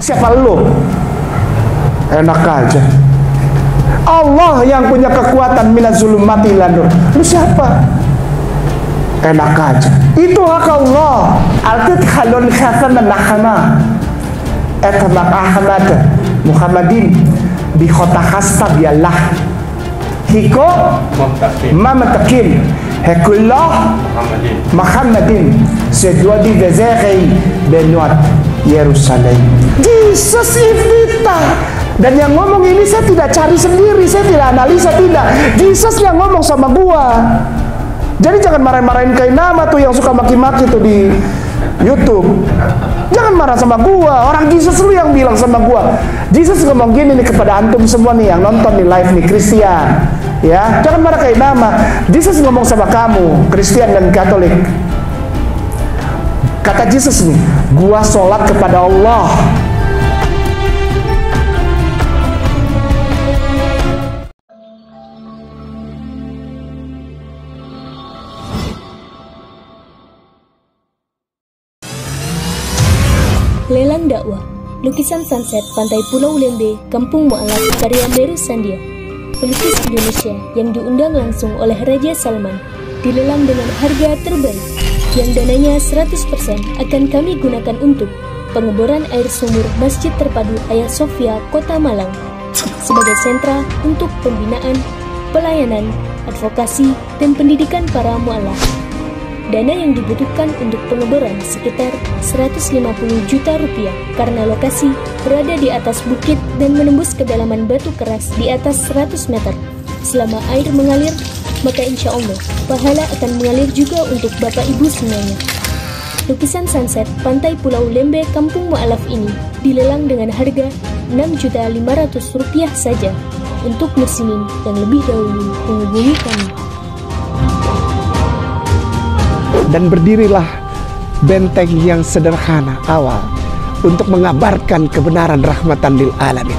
Siapa lo? Enak aja. Allah yang punya kekuatan minaz zulumati ila nur. Lu siapa? Enak aja. Itu hak Allah. Al-Tidhalun khasanan nahama Etamak Ahmad Muhammadin bi khota khasta biallah hiko mamatakim hekullah Muhammadin sejwadi vezeri benuat Yerusalem. Jesus Evita. Dan yang ngomong ini saya tidak cari sendiri, saya tidak analisa, tidak. Jesus yang ngomong sama gua. Jadi jangan marahin-marahin kayak nama tuh yang suka maki-maki tuh di YouTube. Jangan marah sama gua. Orang Jesus lu yang bilang sama gua. Jesus ngomong gini nih kepada antum semua nih yang nonton di live nih, Kristen. Ya, jangan marah kayak nama. Jesus ngomong sama kamu, Kristen dan Katolik. Kata Jesus nih, gua sholat kepada Allah. Lelang dakwah, lukisan sunset pantai Pulau Lembe, Kampung Mu'alaf, karya Meru Sandia. Pelukis Indonesia yang diundang langsung oleh Raja Salman, dilelang dengan harga terbaik, yang dananya 100% akan kami gunakan untuk pengeboran air sumur Masjid Terpadu Hagia Sophia, Kota Malang, sebagai sentra untuk pembinaan, pelayanan, advokasi, dan pendidikan para mu'alaf. Dana yang dibutuhkan untuk pengeboran sekitar 150 juta rupiah karena lokasi berada di atas bukit dan menembus kedalaman batu keras di atas 100 meter. Selama air mengalir, maka insya Allah pahala akan mengalir juga untuk Bapak Ibu semuanya. Lukisan sunset pantai Pulau Lembe Kampung Mu'alaf ini dilelang dengan harga Rp6.500.000 saja untuk muslimin yang lebih dahulu menghubungi kami. Dan berdirilah benteng yang sederhana awal untuk mengabarkan kebenaran rahmatan lil alamin.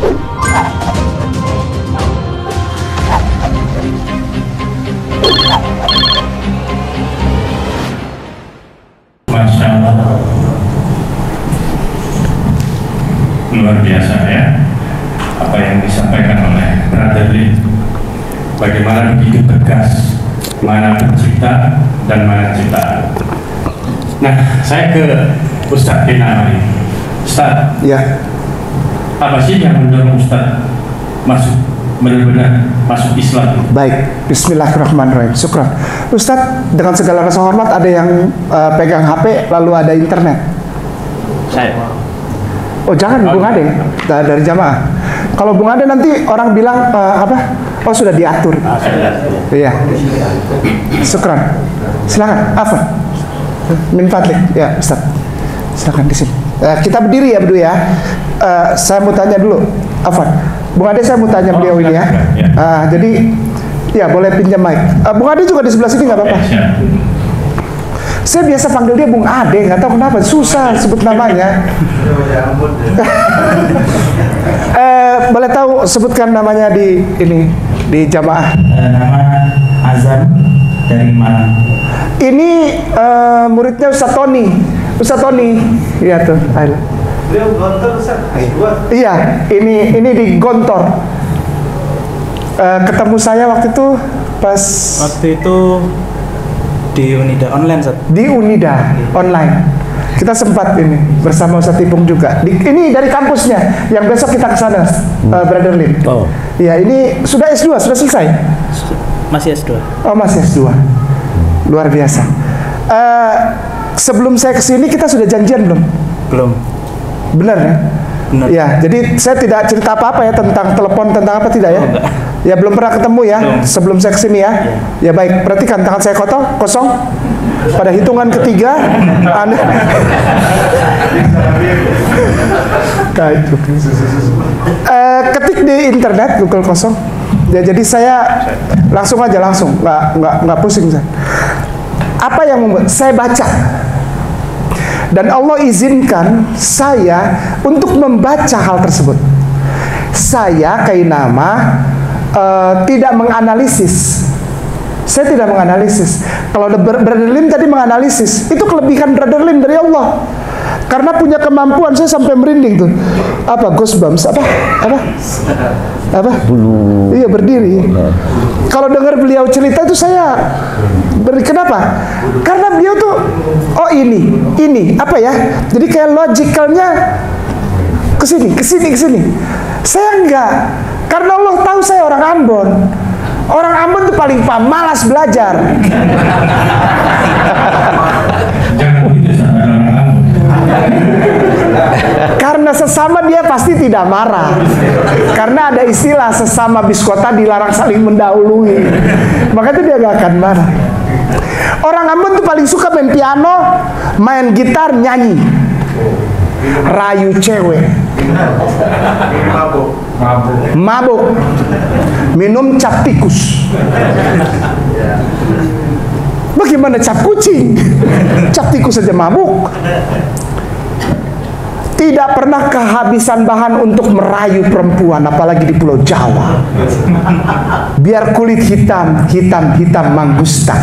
Masya Allah, luar biasa ya apa yang disampaikan oleh Brother Lee. Bagaimana begitu tegas mana pencipta dan mana ciptaan. Nah, saya ke Ustadz Bina ini. Ustadz, Ya, apa sih yang mendorong Ustadz masuk benar-benar masuk Islam? baik. Bismillahirrahmanirrahim. Syukran. Ustadz, dengan segala rasa hormat, ada yang pegang HP lalu ada internet. Saya. Oh jangan, Bung Ade dari jamaah. Kalau Bung Ade nanti orang bilang apa? Oh sudah diatur. Iya. Syukran. Silakan. Afwan. Min fadlik. Ya Ustaz. Silakan di sini. Kita berdiri ya berdua ya. Saya mau tanya dulu. Afwan. Bung Ade saya mau tanya beliau ini ya. Jadi ya boleh pinjam mic. Bung Ade juga di sebelah sini nggak apa-apa. Saya biasa panggil dia Bung Ade, nggak tahu kenapa susah sebut namanya. Boleh tahu sebutkan namanya di ini di jamaah. Nama Azam dari Malang. Ini muridnya Ustaz Tony. Ustaz Tony, iya tuh. Beliau Gontor Ustaz. Iya, ini di Gontor. Ketemu saya waktu itu pas Di Unida online, Ustaz. di Unida online. Kita sempat ini bersama Ustaz Ipung juga. Ini dari kampusnya. Yang besok kita ke sana, Brother Lim. Oh. Ya, ini sudah S2, sudah selesai. Masih S2. Oh, masih S2. Luar biasa. Sebelum saya kesini kita sudah janjian belum? Belum. Benar ya? Benar. Ya, jadi saya tidak cerita apa-apa ya tentang telepon, tentang apa tidak ya? Oh, enggak. Ya belum pernah ketemu ya Belum. sebelum saya kesini ya. Ya baik, perhatikan tangan saya kosong. Pada hitungan ketiga, Anda ketik di internet Google kosong. Ya, jadi saya langsung nggak pusing saya. Apa yang membuat saya baca? Dan Allah izinkan saya untuk membaca hal tersebut. Saya kayak nama tidak menganalisis. Saya tidak menganalisis. Kalau Brother Lim tadi menganalisis, itu kelebihan Brother Lim dari Allah. Karena punya kemampuan, saya sampai merinding tuh. Apa? Goosebumps? Apa? Bulu. Iya, berdiri. Kalau dengar beliau cerita itu saya kenapa? Karena beliau tuh, oh ini, apa ya? Jadi kayak logikalnya kesini. Saya enggak. Karena Allah tahu saya orang Ambon. Orang Ambon tuh paling malas belajar. Jangan begitu sama orang Ambon. Karena sesama dia pasti tidak marah. Karena ada istilah sesama biskota dilarang saling mendahului. Maka itu dia gak akan marah. Orang Ambon tuh paling suka main piano, main gitar, nyanyi, rayu cewek, mabuk, minum cap tikus. Bagaimana cap kucing? Cap tikus saja mabuk. Tidak pernah kehabisan bahan untuk merayu perempuan, apalagi di Pulau Jawa. Biar kulit hitam mangustan.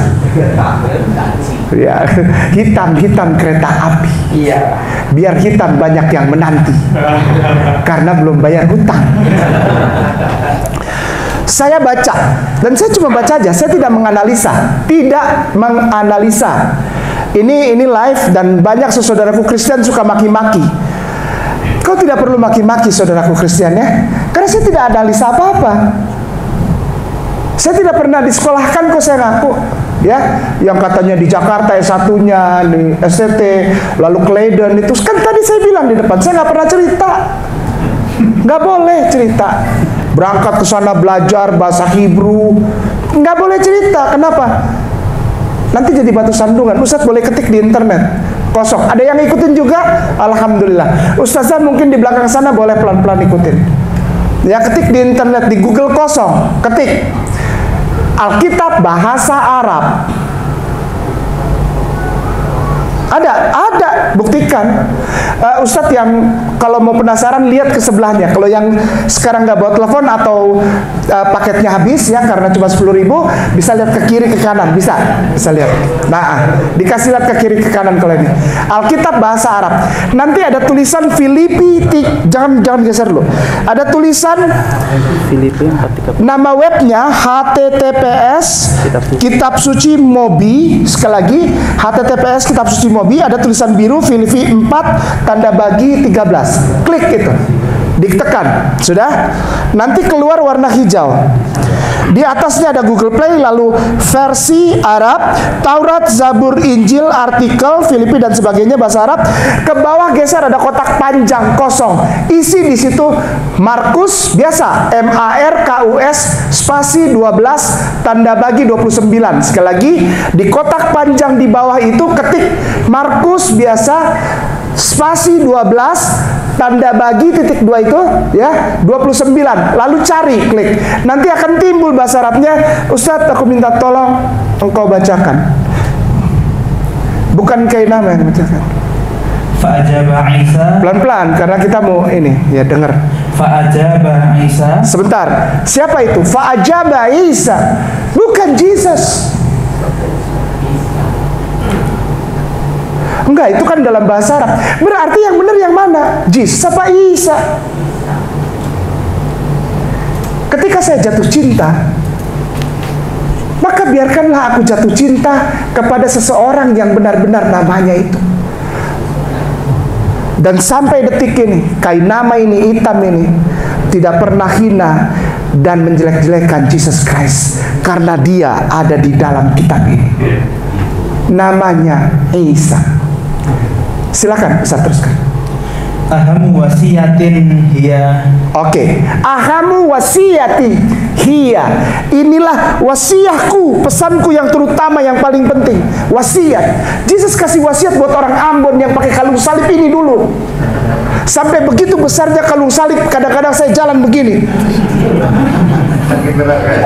Ya, hitam kereta api. Biar hitam banyak yang menanti. Karena belum bayar hutang. Saya baca, dan saya cuma baca aja, saya tidak menganalisa. Ini live, dan banyak saudaraku Kristen suka maki-maki. Kau tidak perlu maki-maki saudaraku Kristen ya, karena saya tidak analisa apa-apa. Saya tidak pernah disekolahkan kok, saya ngaku ya, yang katanya di Jakarta S1-nya, di STT, lalu ke Leiden itu. Kan tadi saya bilang di depan, saya nggak pernah cerita. Nggak boleh cerita. Berangkat ke sana belajar bahasa Hebrew, nggak boleh cerita. Kenapa? Nanti jadi batu sandungan. Ustadz boleh ketik di internet, kosong. Ada yang ikutin juga? Alhamdulillah. Ustazah mungkin di belakang sana boleh pelan-pelan ikutin. Ya, ketik di internet, di Google, kosong. Ketik Alkitab bahasa Arab. Ada, buktikan. Ustadz yang kalau mau penasaran lihat ke sebelahnya. Kalau yang sekarang nggak bawa telepon atau paketnya habis ya karena cuma 10.000, bisa lihat ke kiri ke kanan, bisa lihat. Nah, dikasih lihat ke kiri ke kanan kalau ini. Alkitab bahasa Arab. Nanti ada tulisan Filipi, jangan geser dulu. Ada tulisan Filipi 4:30. Nama webnya HTTPS Kitab Suci Mobi. Sekali lagi HTTPS Kitab Suci Mobi. Ada tulisan biru Filipi 4 tanda bagi 13. Klik itu, ditekan, sudah. Nanti keluar warna hijau. Di atasnya ada Google Play, lalu versi Arab, Taurat, Zabur, Injil, artikel, Filipi dan sebagainya bahasa Arab. Ke bawah geser ada kotak panjang kosong. Isi di situ Markus biasa, MARKUS spasi 12 tanda bagi 29. Sekali lagi, di kotak panjang di bawah itu ketik Markus biasa spasi 12 tanda bagi titik 2 itu ya 29, lalu cari, klik, nanti akan timbul bahasa Arabnya. Ustadz, aku minta tolong engkau bacakan. Bukan kayak nama yang bacakan. Fa'ajaba Isa. Pelan-pelan karena kita mau ini ya, dengar. Fa'ajaba Isa. Sebentar, siapa itu? Fa'ajaba Isa, bukan Jesus. Enggak, itu kan dalam bahasa Arab. Berarti yang benar yang mana? Jesus apa Isa? Ketika saya jatuh cinta, maka biarkanlah aku jatuh cinta kepada seseorang yang benar-benar namanya itu. Dan sampai detik ini, kain nama ini, hitam ini, tidak pernah hina dan menjelek-jelekan Jesus Christ, karena dia ada di dalam kitab ini. Namanya Isa. Silakan bisa teruskan. Ahamu wasiyatin hiya. Oke, ahamu wasiyati hiya. Inilah wasiahku, pesanku yang terutama, yang paling penting. Wasiat. Jesus kasih wasiat buat orang Ambon yang pakai kalung salib ini dulu. Sampai begitu besarnya kalung salib, kadang-kadang saya jalan begini.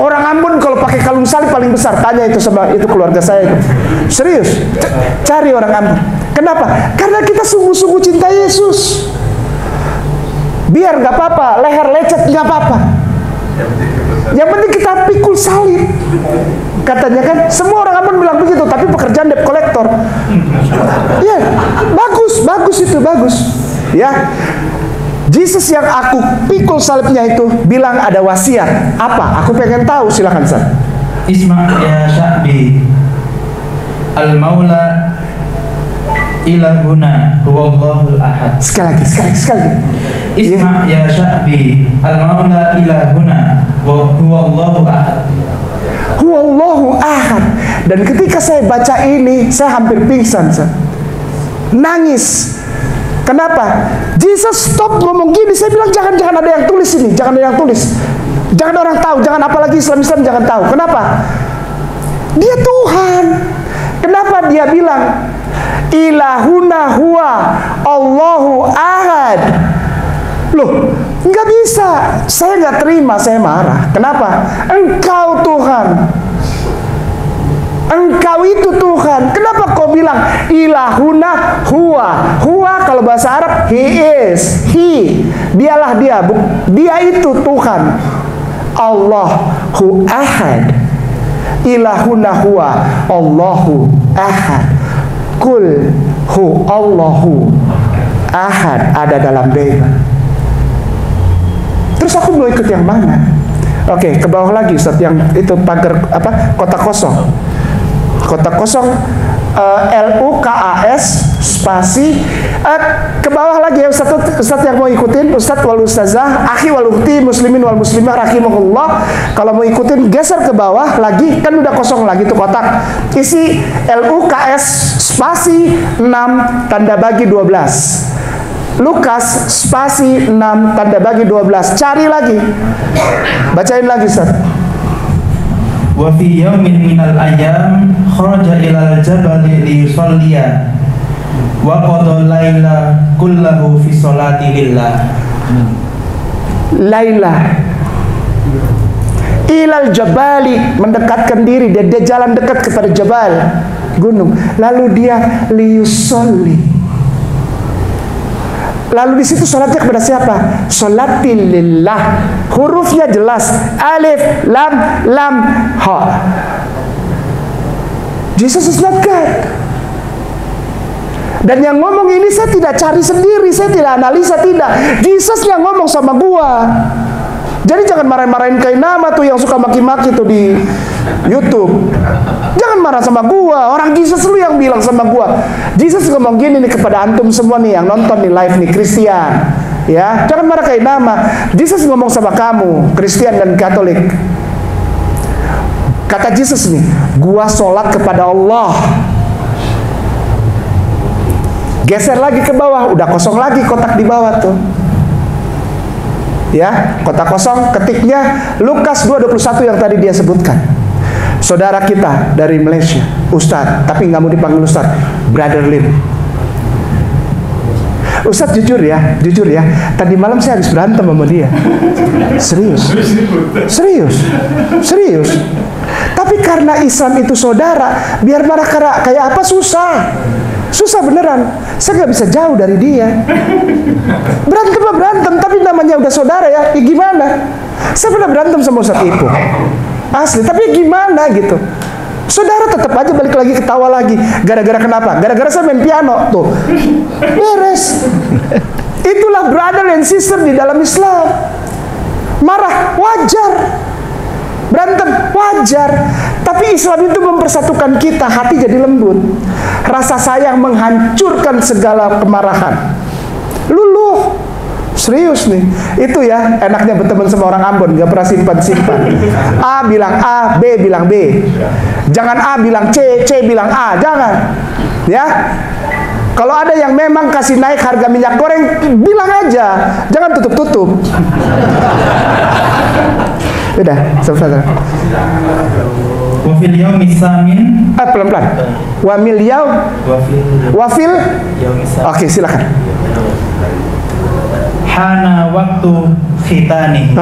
Orang Ambon kalau pakai kalung salib paling besar. Tanya itu sama itu keluarga saya itu. Serius, cari orang Ambon. Kenapa? Karena kita sungguh-sungguh cinta Yesus. Biar nggak apa-apa, leher lecet nggak apa-apa. Yang penting kita pikul salib. Katanya kan, semua orang Ambon bilang begitu, tapi pekerjaan debt collector. Ya, bagus itu, bagus. Ya, Jesus yang aku pikul salibnya itu bilang ada wasiat. Apa? Aku pengen tahu, silakan Ustaz. Isma' ya Sya'bi, al-Maula ilahuna huwallahul ahad. Sekali lagi. Isma' ya Sya'bi, al-Maula ilahuna huwallahu ahad. Huwallahu ahad. Dan ketika saya baca ini, saya hampir pingsan, nangis. Kenapa? Jesus stop ngomong gini. Saya bilang jangan ada yang tulis ini, jangan ada yang tulis, jangan orang tahu, jangan apalagi Islam jangan tahu. Kenapa? Dia Tuhan. Kenapa dia bilang ilahuna huwa Allahu ahad? Loh, nggak bisa. Saya nggak terima, saya marah. Kenapa? Engkau Tuhan. Engkau itu Tuhan. Kenapa kau bilang ilahuna huwa? Huwa kalau bahasa Arab he is, he. Dialah dia. Dia itu Tuhan. Allahu ahad. Ilahuna huwa Allahu ahad. Kul hu Allahu ahad ada dalam Bible. Terus aku mau ikut yang mana? Oke, ke bawah lagi Ustaz, yang itu pagar apa? Kotak kosong. Kotak kosong LUKAS spasi ke bawah lagi ya Ustaz yang mau ikutin, Ustaz wal Ustazah, akhi wal ukhti, muslimin wal muslimah rahimahullah. Kalau mau ikutin geser ke bawah lagi, kan udah kosong lagi tuh kotak. Isi LUKS spasi 6 tanda bagi 12. Lukas spasi 6 tanda bagi 12. Cari lagi. Bacain lagi Ustaz. Wa fi yaumin minal ayyam kharaja ilal jabali liyusalliya wa qada laila kullahu fi sholati lillah. Laila ilal jabali, mendekatkan diri, dia jalan dekat kepada jabal, gunung. Lalu dia liyusolli. Lalu di situ sholatnya kepada siapa? Sholatilillah. Hurufnya jelas. Alif, lam, ha. Jesus is not God. Dan yang ngomong ini saya tidak cari sendiri, saya tidak analisa, tidak. Jesus yang ngomong sama gua. Jadi jangan marahin-marahin kayak nama tuh yang suka maki-maki tuh di YouTube. Jangan marah sama gua. Orang Jesus lu yang bilang sama gua. Jesus ngomong gini nih kepada antum semua nih yang nonton di live nih, Kristen. Ya, jangan marah kayak nama. Jesus ngomong sama kamu, Kristen dan Katolik. Kata Jesus nih, gua sholat kepada Allah. Geser lagi ke bawah, udah kosong lagi kotak di bawah tuh. Ya, kotak kosong, ketiknya Lukas 2:21 yang tadi dia sebutkan. Saudara kita dari Malaysia, Ustadz, tapi nggak mau dipanggil Ustadz, Brother Lim. Ustadz jujur ya, tadi malam saya habis berantem sama dia. Serius. Tapi karena Islam itu saudara, biar marah kayak apa susah beneran. Saya nggak bisa jauh dari dia. Berantem, tapi namanya udah saudara ya. Gimana? Saya pernah berantem sama Ustadz Ipung. Asli, tapi gimana gitu. Saudara tetap aja balik lagi ketawa lagi. Gara-gara kenapa? Gara-gara saya main piano tuh. Beres. Itulah brother and sister di dalam Islam. Marah wajar. Berantem wajar. Tapi Islam itu mempersatukan kita, hati jadi lembut. Rasa sayang menghancurkan segala kemarahan. Luluh. Serius nih. Itu ya enaknya berteman sama orang Ambon, gak pernah simpan-simpan. A bilang A, B bilang B. Jangan A bilang C, C bilang A, jangan. Ya. Kalau ada yang memang kasih naik harga minyak goreng, bilang aja, jangan tutup-tutup. Udah, selesai. Wafil yaumis samin. Pelan-pelan. Wafil. Oke, silakan. Hana waktu khitani.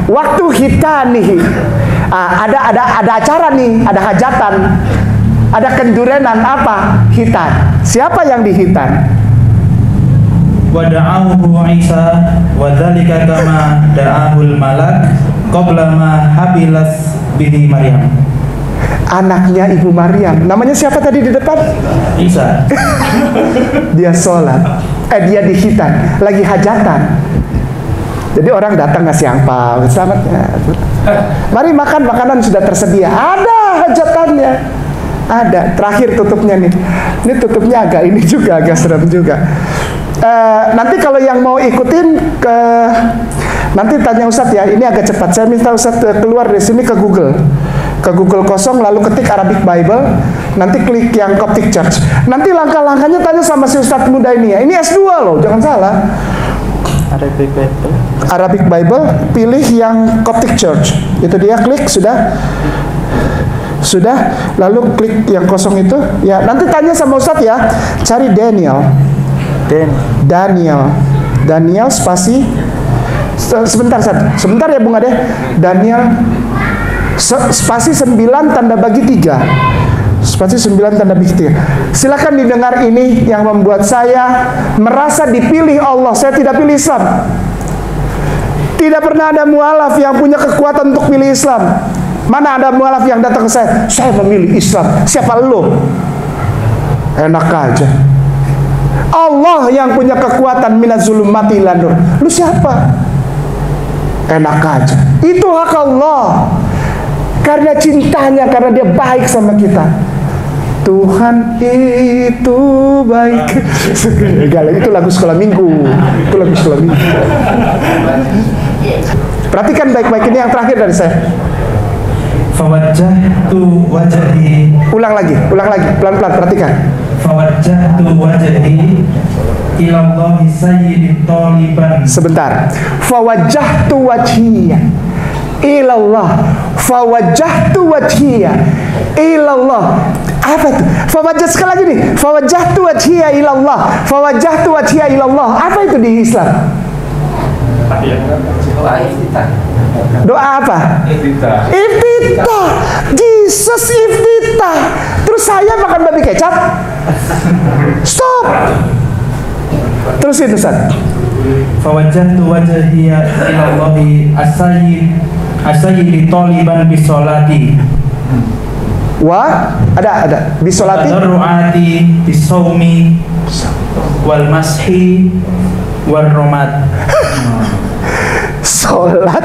Waktu khitani. Ada acara nih, ada hajatan, ada kendurenan apa? Khitan. Siapa yang dihitan? Wa da'ahu Isa wa dzalika kama da'ahul malak qabla ma habilas bihi Maryam. Anaknya Ibu Maryam. Namanya siapa tadi di depan? Isa. Dia sholat. Dia di khitan, lagi hajatan. Jadi orang datang ngasih angpau, selamat ya. Mari makan, makanan sudah tersedia. Ada hajatannya. Ada. Terakhir tutupnya nih. Ini tutupnya agak ini juga, agak serem juga. Nanti kalau yang mau ikutin nanti tanya Ustadz ya. Ini agak cepat. Saya minta Ustadz keluar dari sini ke Google kosong, lalu ketik Arabic Bible, nanti klik yang Coptic Church. Nanti langkah-langkahnya tanya sama si Ustadz muda ini ya. Ini S2 loh, jangan salah. Arabic Bible, pilih yang Coptic Church. Itu dia, klik, sudah, lalu klik yang kosong itu. Ya, nanti tanya sama Ustadz ya. Cari Daniel spasi. Sebentar ya Bung Ade. Daniel spasi 9 tanda bagi 3. Spasi 9 tanda bagi 3. Silakan didengar ini yang membuat saya merasa dipilih Allah. Saya tidak pilih Islam. Tidak pernah ada mualaf yang punya kekuatan untuk pilih Islam. Mana ada mualaf yang datang ke saya memilih Islam. Siapa lo? Enak aja. Allah yang punya kekuatan minaz-zulumati ilan nur. Lu siapa? Enak aja. Itu hak Allah. Karena cintanya, karena dia baik sama kita. Tuhan itu baik. Itu lagu sekolah minggu. Perhatikan baik-baik, ini yang terakhir dari saya. Fawajjahtu wajhi. Ulang lagi, pelan-pelan perhatikan. Fawajjahtu wajhi ilallahi sayyidit thaliban. Sebentar. Fawajjahtu wajhiya ilallah. Fawajjahtu wajhiya ilallah. Apa itu? Fawajjah, sekali lagi nih. Fawajjahtu wajhiya ilallah. Fawajjahtu wajhiya ilallah. Apa itu di Islam? Doa apa? Iftitah. Jesus iftitah. Terus saya makan babi kecap? Stop. Terusin Ustaz. Fawajjahtu wajhiya ilallahi as-sayyidi thaliban bisolati. Ada bisolati. Tadarruati bisawmi wal mashi wal romat. Sholat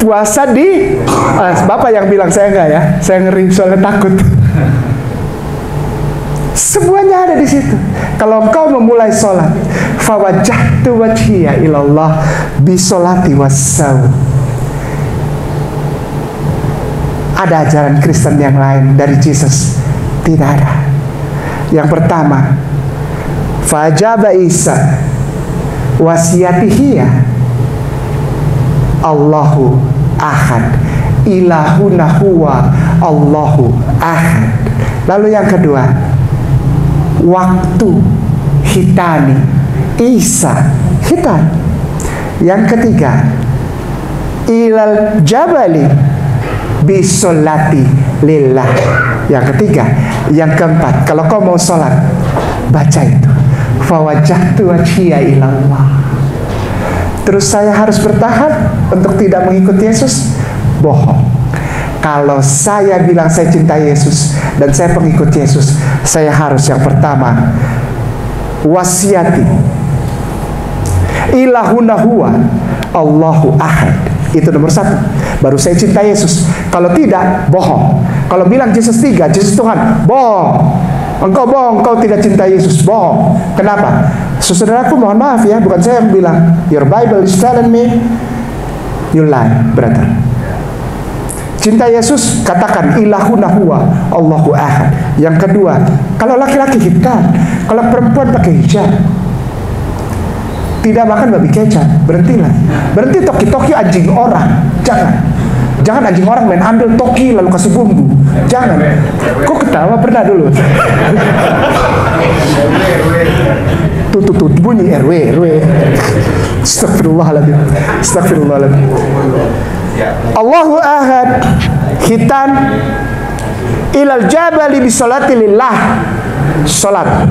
puasa di Bapak yang bilang, saya enggak ya, saya ngeri soalnya takut. Semuanya ada di situ. Kalau engkau memulai sholat, fawajjahtu wajhiya ilallah bisolati wassaum. Ada ajaran Kristen yang lain dari Yesus? Tidak ada. Yang pertama, fajaba Isa wasiyatihiyya Allahu ahad ilahuna huwa Allahu ahad. Lalu yang kedua, waktu hitani Isa hitan. Yang ketiga, ilal jabali bisolati lillah. Yang ketiga. Yang keempat, kalau kau mau sholat, baca itu, fawajjahtu wajhiya ilallah. Terus saya harus bertahan untuk tidak mengikuti Yesus? Bohong. Kalau saya bilang saya cinta Yesus dan saya pengikut Yesus, saya harus yang pertama, wasiyati ilahuna huwa Allahu ahad. Itu nomor 1. Baru saya cinta Yesus. Kalau tidak, bohong. Kalau bilang Yesus 3, Yesus Tuhan, bohong. Engkau bohong, engkau tidak cinta Yesus, bohong. Kenapa? Saudaraku, mohon maaf ya, bukan saya yang bilang. Your Bible is telling me you lie, brother. Cinta Yesus, katakan ilahuna huwa Allahu ahad. Yang kedua, kalau laki-laki hitam, kalau perempuan pakai hijab, tidak makan babi kecap, berhentilah. Berhenti toki-toki anjing orang. Jangan anjing orang main ambil toki lalu kasih bumbu. Jangan. Kok ketawa? Pernah dulu. Tuh bunyi RW. Astagfirullahaladzim. Allahu ahad. Khitan ilal jabali bisolati lillah. Salat.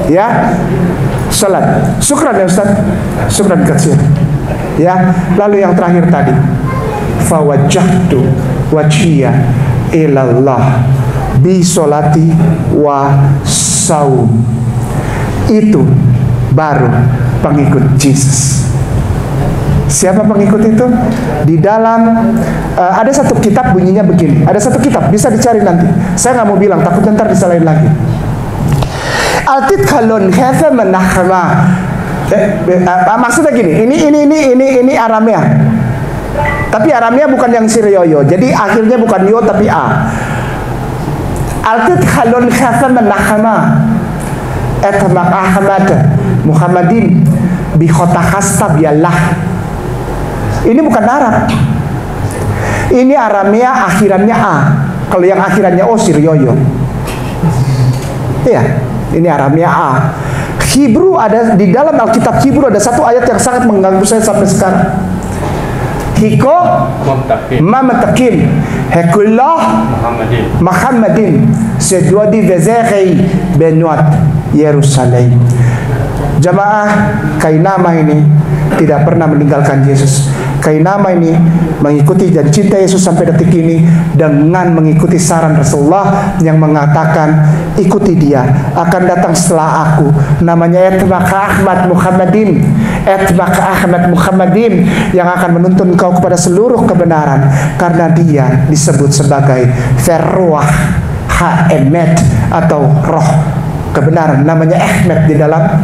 Ya. Salat. Syukran ya Ustaz. Syukran katsir. Ya, lalu yang terakhir tadi. Fawajjahtu wajhiya ilallah bi sholati wa saum. Itu baru pengikut Yesus. Siapa pengikut itu? Di dalam ada satu kitab bunyinya begini. Ada satu kitab, bisa dicari nanti. Saya nggak mau bilang, takut ntar disalahin lagi. Al-Tidkhalun Khafa Menahma. Maksudnya gini, ini Aramea. Tapi Aramea bukan yang Siryoyo. Jadi akhirnya bukan yo tapi a. Al-Tidkhalun Khafa Menahma. Etmak Ahmad Muhammadin bi khotakhasta biallah. Ini bukan Arab. Ini Aramea akhirannya A. Kalau yang akhirannya O Siryoyo. Iya, ini Aramea A. Hebrew ada di dalam Alkitab Hebrew ada satu ayat yang sangat mengganggu saya sampai sekarang. Hiko Mamatakim Hekullah Muhammadin Sedwadi Vezekhi Benuat Yerusalem. Jamaah Kainama ini tidak pernah meninggalkan Yesus. Kainama ini mengikuti dan cinta Yesus sampai detik ini dengan mengikuti saran Rasulullah yang mengatakan ikuti dia, akan datang setelah aku, namanya Etbaka Ahmad Muhammadin, Etbaka Ahmad Muhammadin, yang akan menuntun kau kepada seluruh kebenaran, karena dia disebut sebagai Ferruah Ha-Emet atau roh kebenaran. Namanya Ahmed di dalam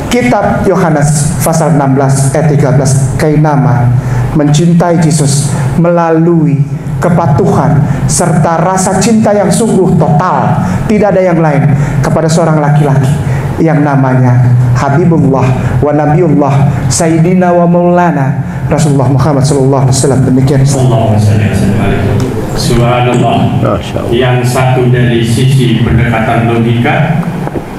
kitab Yohanes pasal 16 ayat 13. Kainama mencintai Yesus melalui kepatuhan serta rasa cinta yang sungguh total, tidak ada yang lain, kepada seorang laki-laki yang namanya Habibullah wa Nabiullah Sayyidina wa Maulana Rasulullah Muhammad sallallahu alaihi wasallam. Demikian. Subhanallah. Yang satu dari sisi pendekatan logika,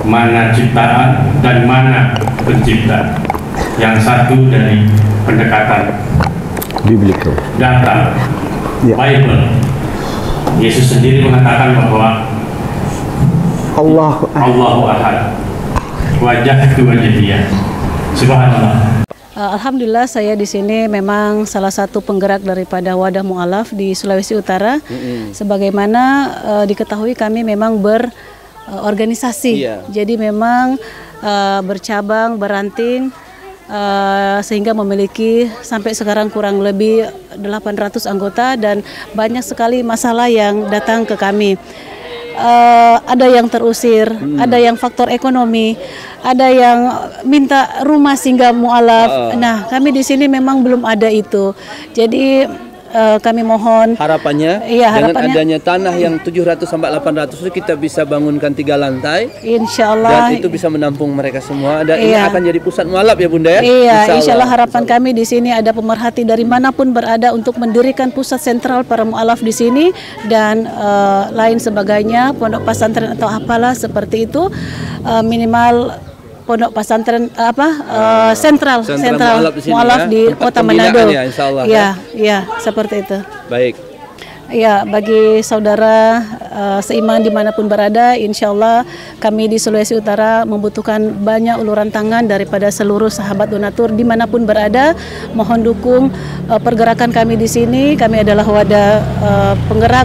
mana ciptaan dan mana pencipta. Yang satu dari pendekatan biblical data, Bible. Yesus sendiri mengatakan bahwa Allahu Ahad, wajah itu wajah dia. Subhanallah. Alhamdulillah saya di sini memang salah satu penggerak daripada Wadah Mu'alaf di Sulawesi Utara. Sebagaimana diketahui kami memang berorganisasi. Jadi memang bercabang, beranting, sehingga memiliki sampai sekarang kurang lebih 800 anggota dan banyak sekali masalah yang datang ke kami. Ada yang terusir, ada yang faktor ekonomi, ada yang minta rumah singgah mu'alaf. Nah, kami di sini memang belum ada itu. Jadi kami mohon harapannya dengan adanya tanah yang 700 sampai 800 itu kita bisa bangunkan 3 lantai. Insyaallah. Dan itu bisa menampung mereka semua. Dan ini akan jadi pusat mualaf ya Bunda ya. Iya, insyaallah harapan kami di sini ada pemerhati dari manapun berada untuk mendirikan pusat sentral para mualaf di sini dan lain sebagainya, pondok pesantren atau apalah seperti itu, minimal pondok pesantren sentral mualaf di Kota Manado. Ya, seperti itu. Baik. Ya, bagi saudara seiman dimanapun berada, insya Allah kami di Sulawesi Utara membutuhkan banyak uluran tangan daripada seluruh sahabat donatur dimanapun berada. Mohon dukung pergerakan kami di sini. Kami adalah wadah penggerak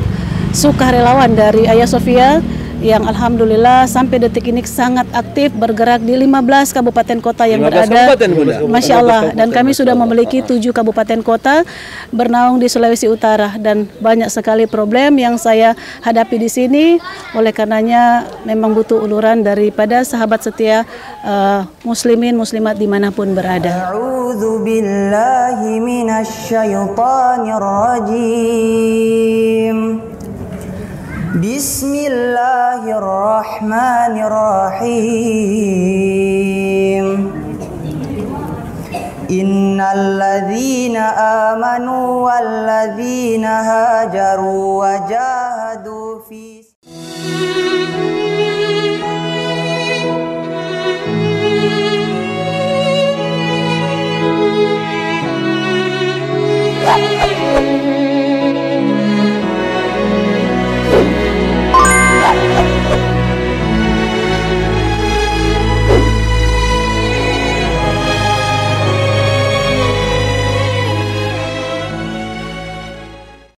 sukarelawan dari Ayah Sofia yang alhamdulillah sampai detik ini sangat aktif bergerak di 15 kabupaten kota yang berada. Masya Allah. Dan kami sudah memiliki 7 kabupaten kota bernaung di Sulawesi Utara dan banyak sekali problem yang saya hadapi di sini. Oleh karenanya memang butuh uluran daripada sahabat setia muslimin muslimat dimanapun berada. A'udzu billahi minasyaitonir rajim. Bismillahirrahmanirrahim. Innalladzina amanu walladzina hajaru wa